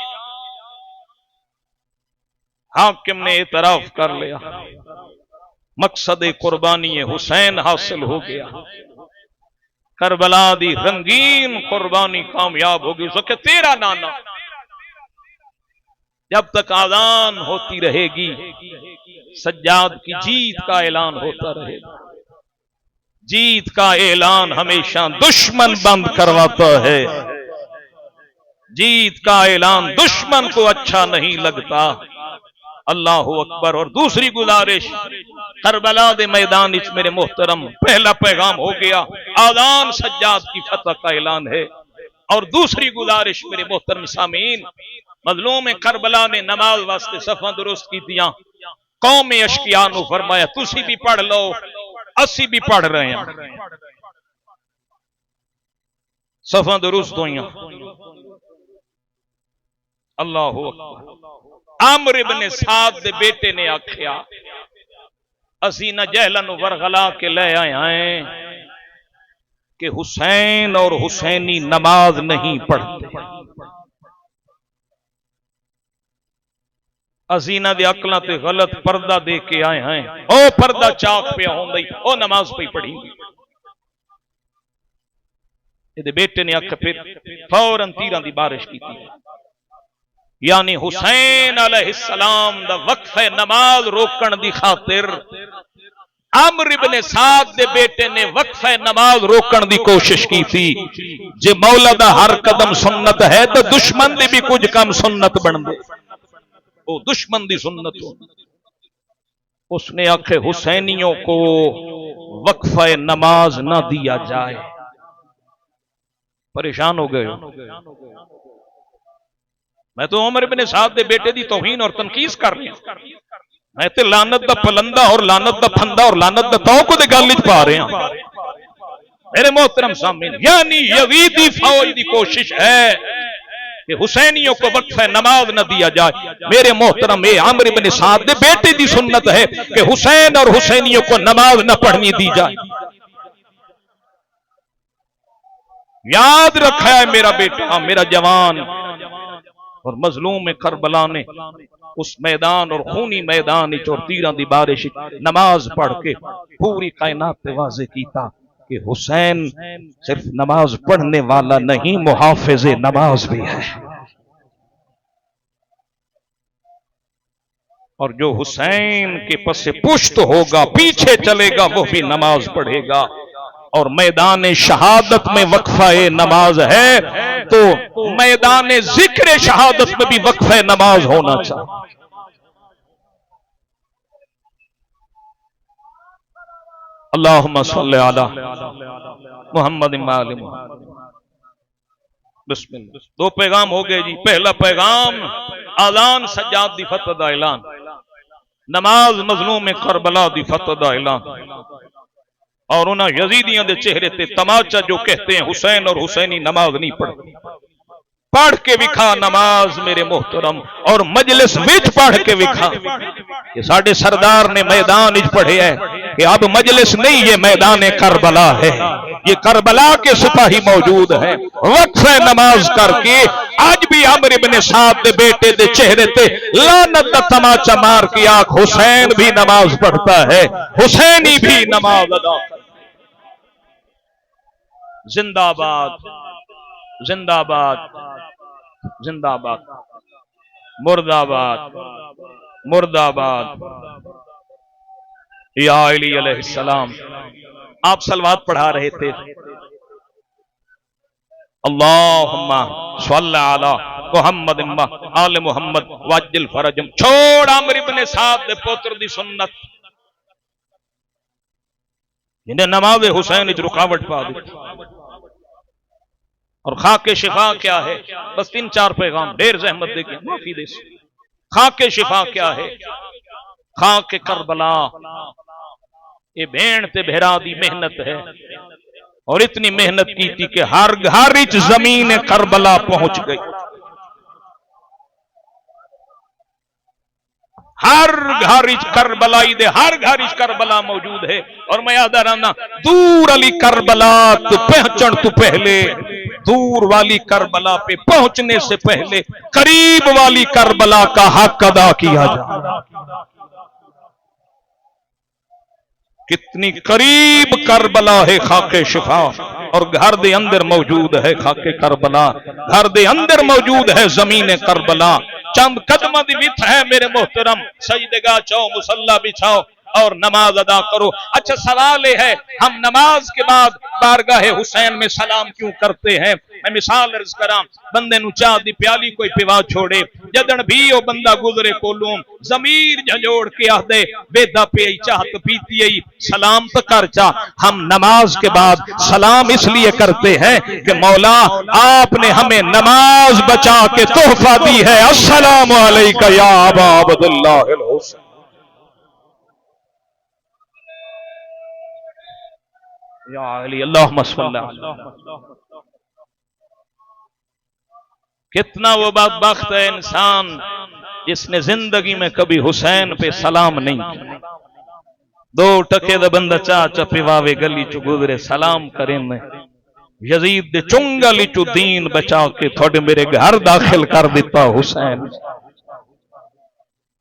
حاکم نے اعتراف کر لیا، مقصد قربانی حسین حاصل ہو گیا، کربلا دی رنگین قربانی کامیاب ہو گئی. کہ تیرا نانا جب تک اذان ہوتی رہے گی سجاد کی جیت کا اعلان ہوتا رہے گا. جیت کا اعلان ہمیشہ دشمن بند کرواتا ہے، جیت کا اعلان دشمن کو اچھا نہیں لگتا. اللہ اکبر. اور دوسری گزارش کربلا دے میدان وچ میرے محترم پہلا پیغام ہو گیا، اذان سجاد کی فتح کا اعلان ہے. اور دوسری گزارش میرے محترم سامعین، مظلوم کربلا نے نماز واسطے صفاں درست کی دیا. قوم اشقیاء نو فرمایا تسی بھی پڑھ لو، اسی بھی پڑھ رہے ہیں. صفاں درست ہوئیاں. اللہ اکبر. عامر ابن سعد دے بیٹے نے آکھیا اسی نہ جہلا نو ورغلا کے لے آئے ہیں کہ حسین اور حسینی نماز نہیں پڑھتے. ازینہ دے عقلاں تے غلط پردہ دے کے آئے ہیں، او پردہ چاک پہ ہوندی او نماز پہ پڑھی گی. یہ بیٹے نے آکھا پھر فوراً تیراں دی بارش کی تھی. یعنی حسین علیہ السلام دا وقف نماز روکن دی خاطر عمرو ابن سعد دے بیٹے نے وقف نماز روکن دی کوشش کی تھی. جے مولا دا ہر قدم سنت ہے تو دشمن دی بھی کچھ کم سنت بن دے. وہ دشمن دی سنت ہو. اس نے آکھے حسینیوں کو وقف نماز نہ دیا جائے. پریشان ہو گئے. میں تو عمر ابن سعد دے بیٹے دی توہین اور تنقید کر رہی ہوں. میں تے لعنت دا پلندہ اور لعنت دا پھندا اور لعنت دا توق دے گل وچ پا رہے ہیں. میرے محترم سامعین، یعنی یزیدی فوج دی کوشش ہے کہ حسینیوں کو وقف نماز نہ دیا جائے. میرے محترم اے عمرو ابن سعد دے بیٹے دی سنت ہے کہ حسین اور حسینیوں کو نماز نہ پڑھنی دی جائے. یاد رکھا ہے میرا بیٹا، میرا جوان، اور مظلوم کربلا نے اس میدان اور خونی میدان اور تیراں دی بارش نماز پڑھ کے پوری کائنات پہ واضح کیتا کہ حسین صرف نماز پڑھنے والا نہیں، محافظ نماز بھی ہے۔ اور جو حسین کے پس پشت ہوگا، پیچھے چلے گا، وہ بھی نماز پڑھے گا۔ اور میدان شہادت میں وقفہ نماز ہے تو میدان ذکر شہادت میں بھی وقفہ نماز ہونا چاہیے۔ اللہم صلی علی محمد وآل محمد۔ بسم اللہ۔ دو پیغام ہو گئے جی۔ پہلا پیغام اذان سجاد دی فتح دا اعلان، نماز مظلوم کربلا دی فتح دا اعلان، اور انہاں یزیدیاں دے چہرے تے تماچا جو کہتے ہیں حسین اور حسینی نماز نہیں پڑھتے، پڑھ کے وکھا نماز میرے محترم، اور مجلس وچ پڑھ کے وکھا کہ ساڈے سردار نے میدان وچ پڑھے ہے کہ اب مجلس نہیں، یہ میدان کربلا ہے، یہ کربلا کے سپاہی موجود ہیں۔ وقفہ نماز کر کے آج بھی عمرو بن سعد دے بیٹے دے چہرے تے لعنت دا تماچا مار کے آنکھ حسین بھی نماز پڑھتا ہے، حسینی بھی نماز ادا کرتا ہے۔ زندہ باد، زندہ باد، زندہ باد، مرد آباد، مرد آباد۔ یا علی علیہ السلام، آپ صلوات پڑھا رہے تھے، اللہم صلی علی محمد آل محمد وعجل فرجہم۔ چھوڑ عمرو بن سعد دے پوتر دی سنت جنہیں نماز حسین وچ رکاوٹ پا دی۔ اور خاک شفا کیا ہے؟ بس 3-4 پیغام، ڈیر زحمت دے کے معافی دے سی۔ خاک شفا کیا ہے؟ خاک کربلا یہ بھین تے بھیرا دی محنت ہے، اور اتنی محنت کی تھی کہ ہر گھر وچ زمین کربلا پہنچ گئی، ہر گھر وچ کربلائی دے ہر گھر وچ کربلا موجود ہے۔ اور میں یاد رہنا دور علی کربلا تو پہنچن تو پہلے، دور والی کربلا پہ پہنچنے سے پہلے قریب والی کربلا کا حق ادا کیا جائے۔ کتنی قریب کربلا ہے خاک شفا، اور گھر دے اندر موجود ہے خاک کربلا، گھر دے اندر موجود ہے زمین کربلا۔ چند قدمہ دی وتھ ہے میرے محترم، سجدگاہ چاہو، مصلی بچھاؤ اور نماز ادا کرو۔ اچھا سوال ہے، ہم نماز کے بعد بارگاہ حسین میں سلام کیوں کرتے ہیں؟ میں مثال عرض کراں، بندے نو چاہ دی پیالی کوئی پیوا چھوڑے، جدن بھی او بندہ گزرے کولوں ضمیر جھنجوڑ کے آدھے بیدا پی چاہت پیتی ای سلام تو کر چاہ۔ ہم نماز کے بعد سلام اس لیے کرتے ہیں کہ مولا آپ نے ہمیں نماز بچا کے تحفہ دی ہے، السلام علیکہ یا ابا عبداللہ الحسین۔ یا علی اللہم صلی اللہ۔ کتنا وہ بدبخت ہے انسان جس نے زندگی میں کبھی حسین پہ سلام نہیں کیا۔ دو ٹکے دا بندہ چاچا پیواوے گلی چو گزرے سلام کریں میں، یزید دے چنگلی چو دین بچا کے تھوڑے میرے گھر داخل کر دیتا حسین۔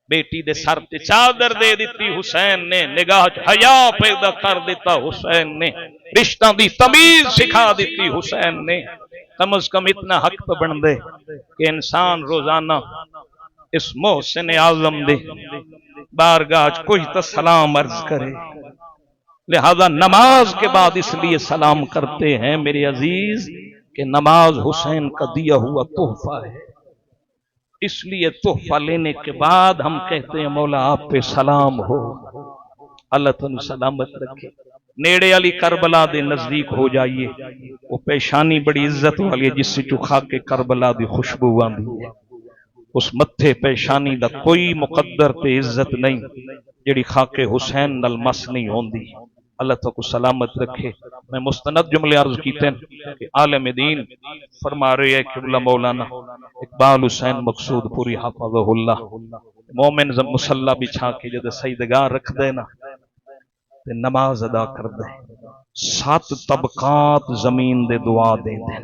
بیٹی دے سر تے چادر دے دیتی حسین نے، نگاہ حیا پیدا کر دیتا حسین نے، رشتہ دی تمیز سکھا دیتی حسین نے۔ کم از کم اتنا حق تو بن دے کہ انسان روزانہ اس محسن اعظم دے بارگاہ کوئی تو سلام عرض کرے۔ لہذا نماز کے بعد اس لیے سلام کرتے ہیں میرے عزیز کہ نماز حسین کا دیا ہوا تحفہ ہے، اس لیے تحفہ لینے کے بعد ہم کہتے ہیں مولا آپ پہ سلام ہو، اللہ تعالیٰ سلامت رکھے۔ نیڑے علی کربلا دے نزدیک ہو جائیے، وہ پیشانی بڑی عزت والی ہے جس سے چکھا کے کربلا دی خوشبو آندی ہے، اس متھے پیشانی دا کوئی مقدر تے عزت نہیں جڑی خاک حسین نال مس نہیں ہوندی۔ اللہ تعالیٰ کو سلامت رکھے۔ میں مستند جملے عرض کیتے ہیں کہ عالم دین فرما رہے ہیں کہ مولانا اقبال حسین مقصود پوری حافظہ اللہ مومن مصلی بچھا کے جد سجدگاہ رکھ دے نا تے نماز ادا کر دے، 7 طبقات زمین دے دعا دے دیں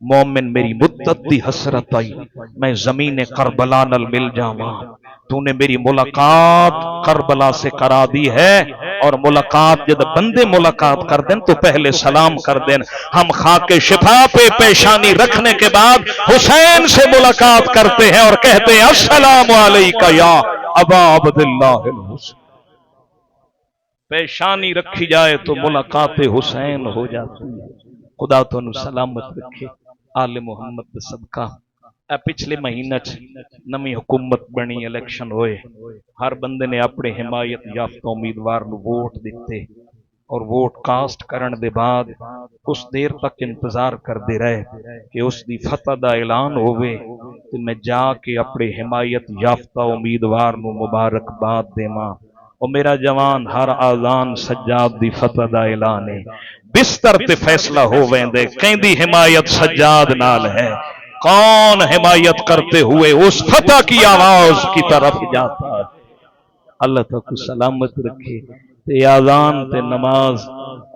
مومن میری مدت دی حسرت آئی میں زمین کربلا نل مل جاواں تو نے میری ملاقات کربلا سے کرا دی ہے اور ملاقات جب بندے ملاقات کر دیں تو پہلے سلام کر دیں ہم خاک شفا پہ پیشانی رکھنے کے بعد حسین سے ملاقات کرتے ہیں اور کہتے ہیں السلام علیکہ یا ابا عبداللہ الحسین پیشانی رکھی جائے تو ملاقات حسین ہو جاتی ہے خدا تو انہوں سلامت رکھے آل محمد صدقہ پچھلے مہینہ نمی حکومت بنی الیکشن ہوئے ہر بندے نے اپنے حمایت یافتہ امیدوار نو ووٹ دیتے اور ووٹ کاسٹ کرن دے بعد اس دیر تک انتظار کر دے رہے کہ اس دی فتح دا اعلان ہوئے تو میں جا کے اپنے حمایت یافتہ امیدوار نو مبارکباد دے ماں اور میرا جوان ہر آذان سجاد دی فتح دا اعلان ہے بستر تے فیصلہ ہو ویندے کہیں دی حمایت سجاد نال ہے کون حمایت کرتے ہوئے اس فتح کی آواز کی طرف جاتا ہے اللہ تک سلامت رکھے تے آذان تے نماز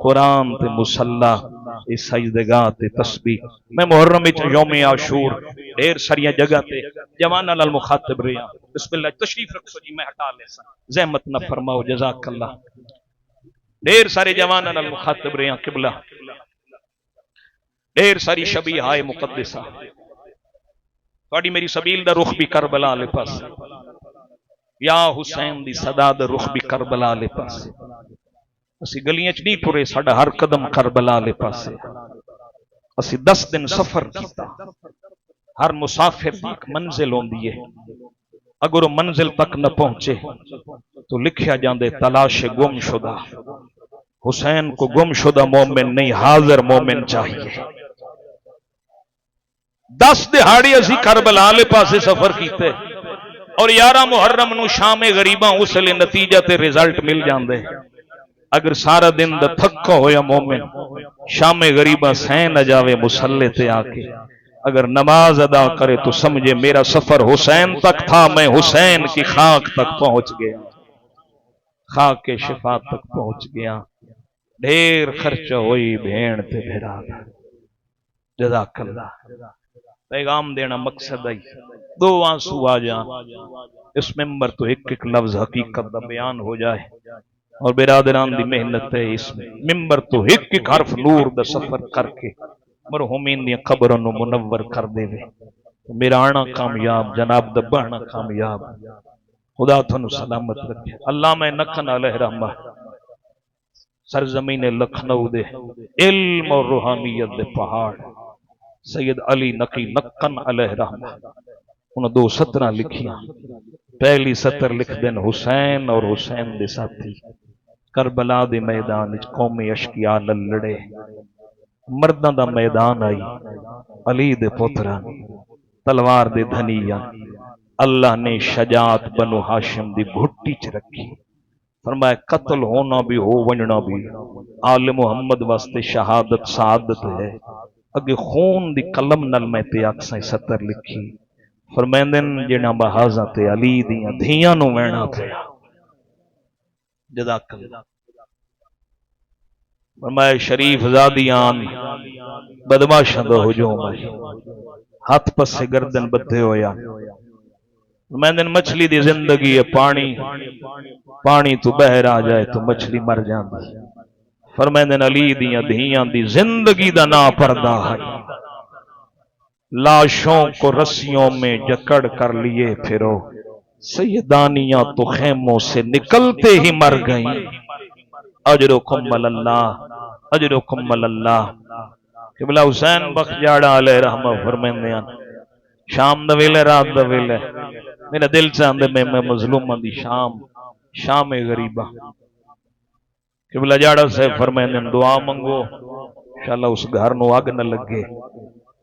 قرآن تے مصلح اس سجدگاہ تے تسبیح میں محرم یوم عاشور ڈھیر ساریاں جگہ تے جوان نال مخاطب رہا بسم اللہ تشریف رکھو جی میں ہٹا لے سا زحمت نہ فرماؤ جزاک اللہ ڈھیر سارے جوان نال مخاطب رہا قبلہ ڈھیر ساری شبیہائے مقدسہ تھوڑی میری سبیل دا رخ بھی کربلا لے پاس یا حسین دی صدا دا رخ بھی کربلا لے پاس اسی گلیاں چ نہیں ٹرے ساڈا ہر قدم کربلا لے پاس اسی 10 دن سفر کیتا ہر مسافر دی ایک منزل ہوندی ہے اگر وہ منزل تک نہ پہنچے تو لکھیا جاندے تلاش گم شدہ حسین کو گم شدہ مومن نہیں حاضر مومن چاہیے 10 دہاڑی اسی کربلا لے پاسے سفر کیتے اور 11 محرم نو شام غریباں اس لئے نتیجہ تے رزلٹ مل جاندے اگر سارا دن دا تھکا ہویا مومن شام غریباں سین اجاوے مسلے تے آکے اگر نماز ادا کرے تو سمجھے میرا سفر حسین تک تھا میں حسین کی خاک تک پہنچ گیا خاک کے شفا تک پہنچ گیا ڈھیر خرچہ ہوئی بھین تے بھیرا جزاک اللہ پیغام دینا مقصد ہے 2 آنسو آ جا اس ممبر تو ایک لفظ حقیقت دا بیان ہو جائے اور برادران دی محنت ہے اس میں ممبر تو ایک حرف نور دا سفر کر کے مرحومین دی قبروں نو منور کر دے وے میرا آنا کامیاب جناب دا بہنا کامیاب خدا تھنو سلامت رکھے علامہ نکھن علیہ رحمہ سرزمین لکھنؤ دے علم اور روحانیت دے پہاڑ سید علی نقی نکن علیہ رحمہ انہوں 2 سطرہ لکھیاں پہلی سطر لکھ دین حسین اور حسین دے ساتھی کربلا دے میدان قومی اشکیا لڑے مرداں دا میدان آئی علی دے پتران تلوار دے دھنیاں اللہ نے شجاعت بنو ہاشم دی بھٹی چ رکھی فرمایا قتل ہونا بھی ہو ونجنا بھی آل محمد واسطے شہادت سعادت ہے اگے خون دی قلم نل میں تے اکسیں سطر لکھی فرمیندن جنہ بہازاں تے علی دیاں دھیاں نو وینا تھیا جزاک اللہ فرمایا شریف زادیان بدماشاں دا ہجوم ہے ہاتھ پس سے گردن بدھے ہویا فرمیندن مچھلی دی زندگی ہے پانی تو بہر آ جائے تو مچھلی مر جاندی فرمیندن علی دیاں دھیاں دی زندگی دا نا پردہ ہے لاشوں کو رسیوں میں جکڑ کر لیے پھرو سیدانیاں تو خیموں سے نکلتے ہی مر گئیں اجرکم اللہ اجرکم اللہ قبلہ حسین بخش جاڑا علیہ رحمہ فرمیندیاں شام دا ویلے رات دا ویلے میرا دل چاہندے میں مظلومہ دی شام غریبہ قبلہ جاڑا سے فرمیندیاں دعا منگو انشاءاللہ اس گھر نو آگ نہ لگے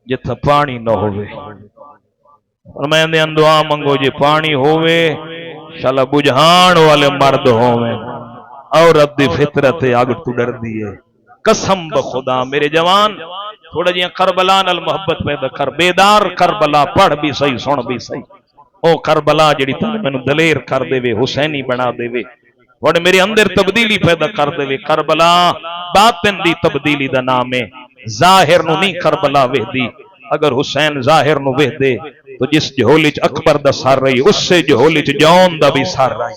جتھا پانی نہ ہوئے فرمیندیاں دعا منگو جی پانی ہوئے انشاءاللہ بجھان والے مرد ہوئے عورت دی فطرت آگ تو ڈر دیئے قسم بخدا میرے جوان تھوڑا جیاں کربلا نال محبت پیدا کر بیدار کربلا پڑھ بھی صحیح سن بھی صحیح او کربلا جڑی تن مینوں دلیر کر دے وے حسینی بنا دے وے اور میرے اندر تبدیلی پیدا کر دے. کربلا باطن دی تبدیلی دا نام ہے، ظاہر نو نہیں کربلا وہدی. اگر حسین ظاہر نو وہدے تو جس جہولی چ اکبر دا سر رہی اس سے جہولی چ جون دا بھی سر رہی.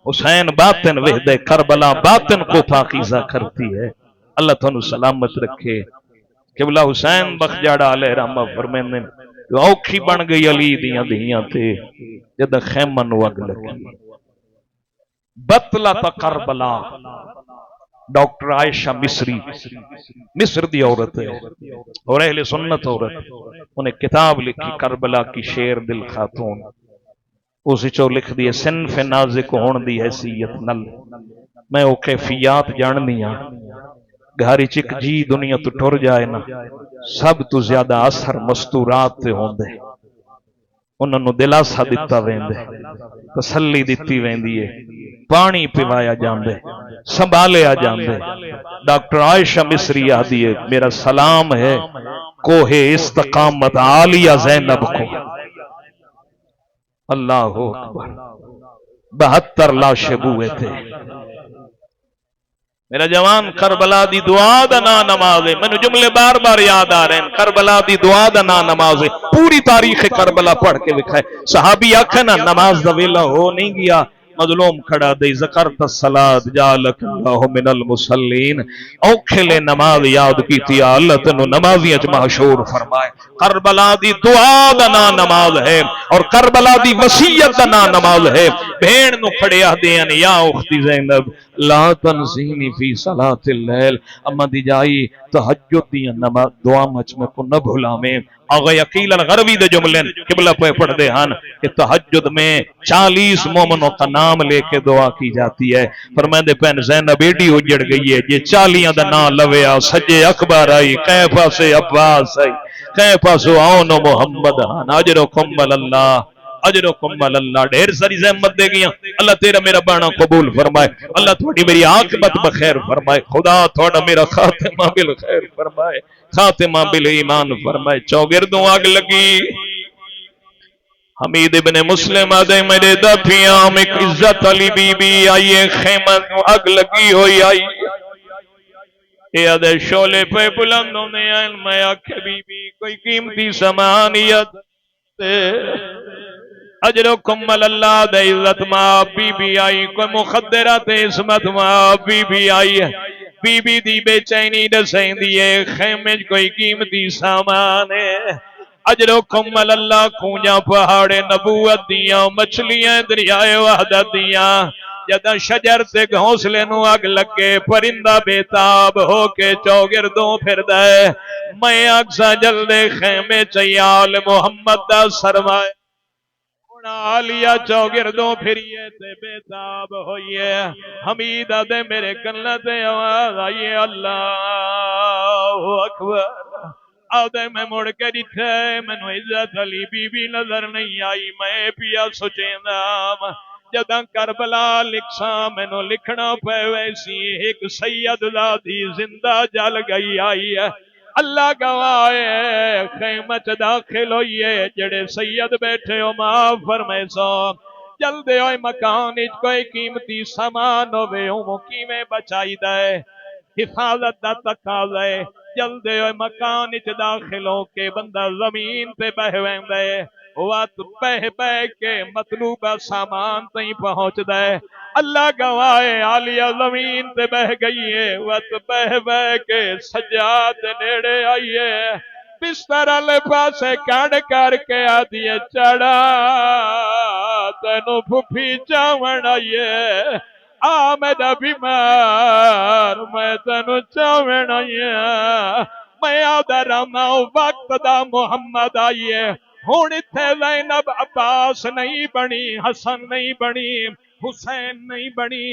حسین باطن وہدے، کربلا باطن کو پاکیزہ کرتی ہے. اللہ تھانو سلامت رکھے. قبلہ حسین بخجاڑا علیہ رحمہ فرمیندے اوکھی بن گئی علی دیاں دیاں تے جدہ خیمہ نو اگ لگی. بطلہ تا کربلا. ڈاکٹر عائشہ مصری، مصر دی عورت ہے اور اہل سنت عورت. انہیں کتاب لکھی کربلا کی شیر دل خاتون. اسی چو لکھ دیے صنف نازک ہون دی حیثیت نل میں او کیفیات جان دیا. گھاری چک جی دنیا تو ٹر جائے نا سب تو زیادہ اثر مستورات تے ہوندے. انہوں نے دلاسا دیتا ویندے، تسلی دیتی ویندی ہے، پانی پیوایا جاندے، سنبھالیا جاندے. ڈاکٹر عائشہ مصری آدھی ہے میرا سلام ہے کوہ استقامت عالیہ زینب کو. اللہ اکبر. 72 لاشیں بوئے تھے. میرا جوان کربلا دی دعا دا نا نماز ہے. مینوں جملے بار بار یاد آ رہے ہیں. کربلا دی دعا دا نا نماز ہے. پوری تاریخ کربلا پڑھ کے لکھا ہے. صحابی آکھے نا نماز دا ویلا ہو نہیں گیا، مظلوم کھڑا دے ذکرت الصلاۃ جعلک اللہ من المصلین. اوکھلے نماز یاد کیتی اللہ تینو نمازیاں چ محشور فرمائے. کربلا دی دعا دا نا نماز ہے اور کربلا دی وصیت دا نا نماز ہے. بھین نو کھڑیا دین یا اختی زینب لا تنسینی فی صلاۃ اللیل. اما دی جائی تہجد دی نماز دعا مچ میں کو نہ بھلاویں. آغا عقیل الغروی دے جملے قبلہ پہ پڑھ دے ہن کہ تہجد میں 40 مومنوں کا نام لے کے دعا کی جاتی ہے. فرمائے پہن زینب ایڈی اجڑ گئی ہے یہ 40 دا نام لویا سجے اکبر آئی کہیں پاسے عباس آئی کہیں پاسو آؤن محمد ہن. اجرکم اللہ اجرکم اللہ. ڈھیر ساری زحمت دے گیا. اللہ تیرا میرا بانا قبول فرمائے. اللہ تھوڑی میری عاقبت بخیر فرمائے. خدا تھوڑا میرا خاتمہ بالخیر فرمائے، خاتمہ بالایمان فرمائے. چوگردوں آگ لگی. حمید ابن مسلم آدھے میرے دفیاں میں عزت علی بی بی آئیے خیمہ آگ لگی ہوئی آئی. اے آدھے شولے پہ بلندوں نے آئین میں آکھے بی بی کوئی قیمتی سمانیت اجرکم اللہ دے عزت ماں بی بی آئی کوئی مخدرات عصمت ماں بی بی آئی ہے. بی بی دی بے چینی دسیں دیئے خیمے کوئی قیمتی سامان ہے. اجرکم اللہ کونجا پہاڑے نبوت دیاں مچھلیاں دریائے وحدت دیاں. جدہ شجر سے گھونسلے نو اگ لگے پرندہ بیتاب ہو کے چوگردوں پھر دے. میں اکسا جلدے خیمے چیال محمد دا سروائے عالیہ چوگردوں پھریے تے بیتاب ہوئیے. حمیدہ دے میرے کنلت آواز آئیے اللہ اکبر. آدھے میں مڑ کے ڈٹھے مینو عزت علی بی بی نظر نہیں آئی. میں پیا سوچیں دام جداں کربلا لکھساں مینو لکھنا پہ ویسی ایک سید ذاتی زندہ جل گئی آئی ہے. اللہ گواہ خیمت داخل ہوئیے جڑے سید بیٹھے ہو معاف فرمائے سو. جلدے ہوئے مکان اچ کوئی قیمتی سامان ہوئے ہوں کی میں بچائی دے. حفاظت دا تقاضا ہے. جلدے ہوئے مکان اچ داخل ہو کے بندہ زمین پہ بہویں دے. وقت بہ بہ کے مطلوبہ سامان تہیں پہنچ دے. اللہ گواہ عالیہ زمین تے بہ گئی ہے. وقت بہ بہ کے سجاد نیڑے آئیے. بستر والے پاسے کڑ کر کے آدھیے چڑھا تینو پھپھی چاون آئیے. آ میرا بیمار میں تینو چاون آئیے. میں آدھا راما وقت دا محمد آئیے. ہون اتھے زینب عباس نہیں بنی، حسن نہیں بنی، حسین نہیں بنی.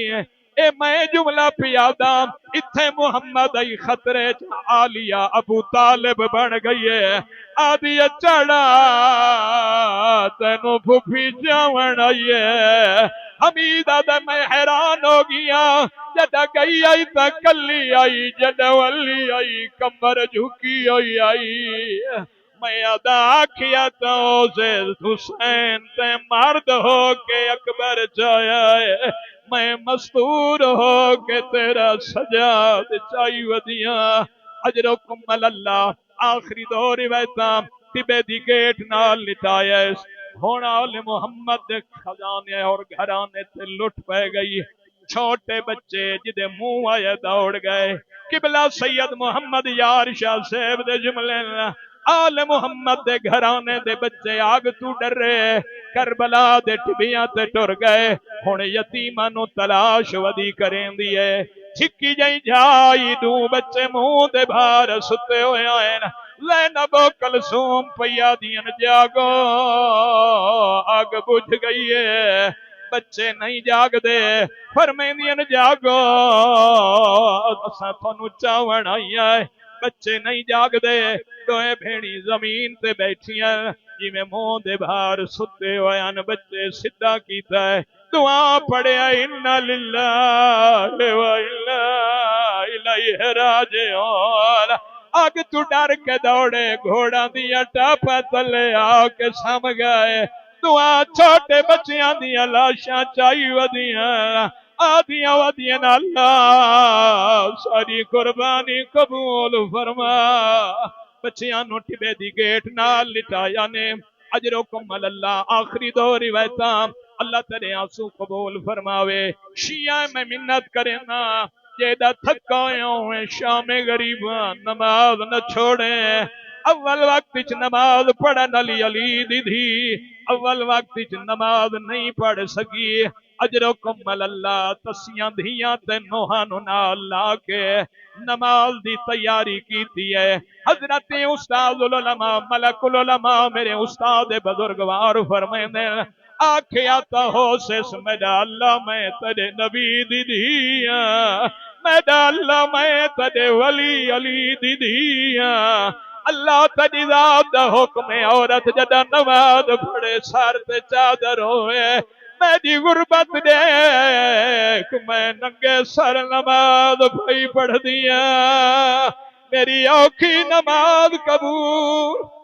اے میں جملہ پیادا اتھے محمد ای خطرے عالیہ ابو طالب بن گئی ہے. آدھی چڑھا تینو پھپھی جاون آئیے. حمیدہ دے میں حیران ہو گیا جدہ گئی آئی تا کلی آئی جدہ ولی آئی کمر جھکی ہوئی آئی. میں ادا آکھیا تو سے حسین تے مرد ہو کے اکبر چایا ہے. میں مستور ہو کے تیرا سجاد چائی ودیاں اجرکم اللہ آخری دو روایتاں تبے دی گیٹ نال لٹایا ہونا آل محمد دے خزانے اور گھرانے تے لٹ پہ گئی چھوٹے بچے جدے منہ آئے دوڑ گئے قبلہ سید محمد یار شاہ صاحب دے جملے آل محمد دے گھرانے دے بچے آگ تو ڈر رہے کربلا دے ٹبیاں تے ٹر گئے ہن یتیماں نو تلاش ودی کریں دیئے چھکی جائیں جائی دوں بچے منہ دے بھار ستے ہوئے آئین زینب و کلثوم پیا دین جاگو آگ بجھ گئی ہے بچے نہیں جاگ دے فرمائندین جاگو اساں تھانو چاون آئی ہے بچے نہیں جاگ دے دوئے بھیڑی زمین تے بیٹھیاں جی میں منہ دے بھار ستے ہوئے ان بچے سدھا کیتا ہے دعا پڑھے اِنَّ لِلَّهِ وَإِنَّا إِلَيْهِ رَاجِعُونَ آگ تو ڈر کے دوڑے گھوڑا دیا ٹاپا تلے آ کے سم گئے دعا چھوٹے بچیاں دیا لاشاں چاہی ودیاں آدھیاں ودیاں اللہ ساری قربانی قبول فرما بچیاں نو ٹبے دی گیٹ نال لٹایا نے اجرکم اللہ آخری دو روایتاں اللہ تیرے آنسو قبول فرماوے شیعہ میں منت کرنا جیدہ تھکائے ہوئے شام غریباں نماز نہ چھوڑیں اول وقت وچ نماز پڑھن علی دی دھی اول وقت وچ نماز نہیں پڑھ سکی اجرکم اللہ تسیاں دھیاں تے نوحاں نو نال لا کے نماز دی تیاری کیتی ہے حضرت استاد العلماء ملک العلماء میرے استاد بزرگوار فرمائے آکھیا تا ہو سس میرا اللہ میں تیرے نبی دی دھیاں میرا اللہ میں تیرے ولی علی دی دھیاں اللہ تیری ذات دا حکم عورت جدا نماز پڑھے سر تے چادر ہوئے میری غربت دیکھ میں ننگے سر نماز پڑھ دیا میری اوکھی نماز قبول